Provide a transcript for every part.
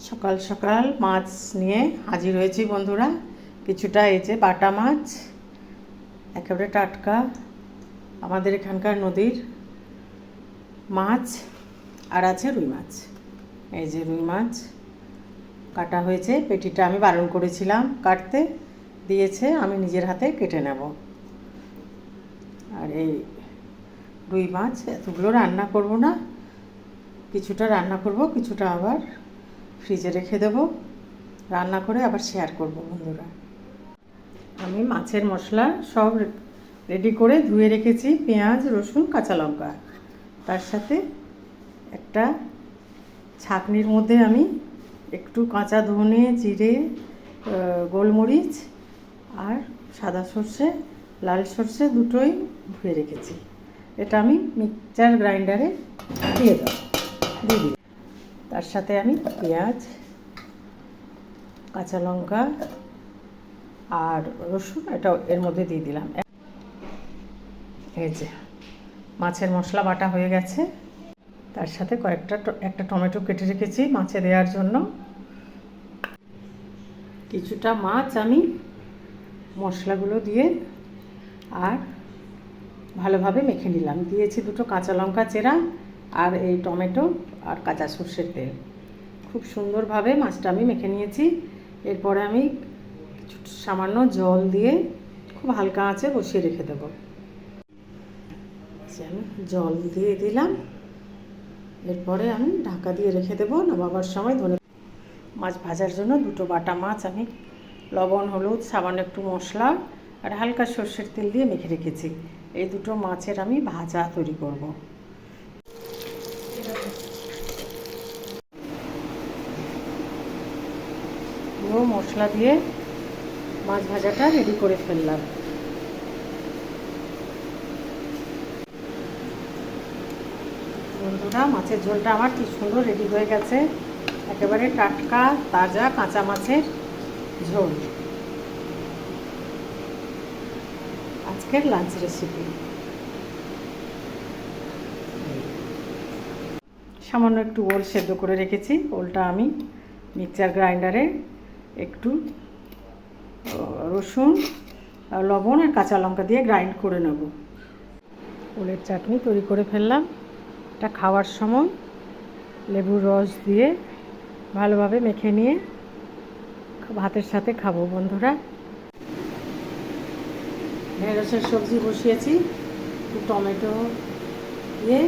সকাল সকাল মাছ নিয়ে হাজির হয়েছি বন্ধুরা। কিছুটা এই যে বাটা মাছ, একেবারে টাটকা আমাদের এখানকার নদীর মাছ, আর আছে রুই মাছ। এই যে রুই মাছ কাটা হয়েছে, পেটিটা আমি বারণ করেছিলাম কাটতে, দিয়েছে, আমি নিজের হাতে কেটে নেব। আর এই রুই মাছ এতগুলো রান্না করব না, কিছুটা রান্না করব, কিছুটা আবার ফ্রিজে রেখে দেবো, রান্না করে আবার শেয়ার করব বন্ধুরা। আমি মাছের মশলা সব রেডি করে ধুয়ে রেখেছি, পেঁয়াজ, রসুন, কাঁচা লঙ্কা। তার সাথে একটা ছাঁকনির মধ্যে আমি একটু কাঁচা ধনে, জিরে, গোলমরিচ আর সাদা সর্ষে, লাল সর্ষে দুটোই ধুয়ে রেখেছি। এটা আমি মিক্সচার গ্রাইন্ডারে দিয়ে দিই। তার সাথে আমি পেঁয়াজ, কাঁচা লঙ্কা আর রসুন এটা এর মধ্যে দিয়ে দিলাম। এই যে মাছের মশলা বাটা হয়ে গেছে। তার সাথে একটা টমেটো কেটে রেখেছি মাছে দেওয়ার জন্য। কিছুটা মাছ আমি মশলাগুলো দিয়ে আর ভালোভাবে মেখে নিলাম। দিয়েছি দুটো কাঁচা লঙ্কা চেরা আর এই টমেটো আর কাঁচা সর্ষের তেল। খুব সুন্দরভাবে মাছটা আমি মেখে নিয়েছি। এরপরে আমি সামান্য জল দিয়ে খুব হালকা আঁচে বসিয়ে রেখে দেব। আমি জল দিয়ে দিলাম, এরপরে আমি ঢাকা দিয়ে রেখে দেবো। নামাবার সময় মাছ ভাজার জন্য দুটো বাটা মাছ আমি লবণ, হলুদ, সামান্য একটু মশলা আর হালকা সর্ষের তেল দিয়ে মেখে রেখেছি। এই দুটো মাছের আমি ভাজা তৈরি করব। পুরো মশলা দিয়ে মাছ ভাজাটা রেডি করে ফেললাম। বন্ধুরা, মাছের ঝোলটা আমার কি সুন্দর রেডি হয়ে গেছে। একেবারে টাটকা তাজা কাঁচা মাছের ঝোল, আজকের লাঞ্চ রেসিপি। সামান্য একটু ওল সেদ্ধ করে রেখেছি, ওলটা আমি মিক্সচার গ্রাইন্ডারে একটু রসুন, লবণ আর কাঁচা লঙ্কা দিয়ে গ্রাইন্ড করে নেব। ওলের চাটনি তৈরি করে ফেললাম। এটা খাওয়ার সময় লেবুর রস দিয়ে ভালোভাবে মেখে নিয়ে ভাতের সাথে খাবো বন্ধুরা। ঢেঁড়সের সবজি বসিয়েছি, টমেটো দিয়ে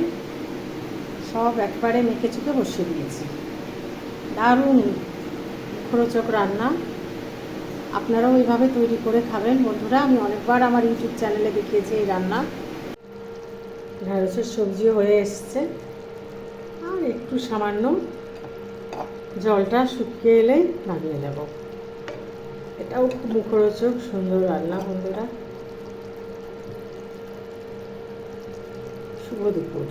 সব একবারে মেখে চুকে বসিয়ে দিয়েছি। দারুণ মুখরোচক রান্না, আপনারাও এইভাবে তৈরি করে খাবেন বন্ধুরা। আমি অনেকবার আমার ইউটিউব চ্যানেলে দেখিয়েছি এই রান্না। ঢেঁড়সের সবজিও হয়ে এসছে, আর একটু সামান্য জলটা শুকিয়ে এলে নামিয়ে নেব। এটাও খুব মুখরোচক সুন্দর রান্না বন্ধুরা। শুভ দুপুর।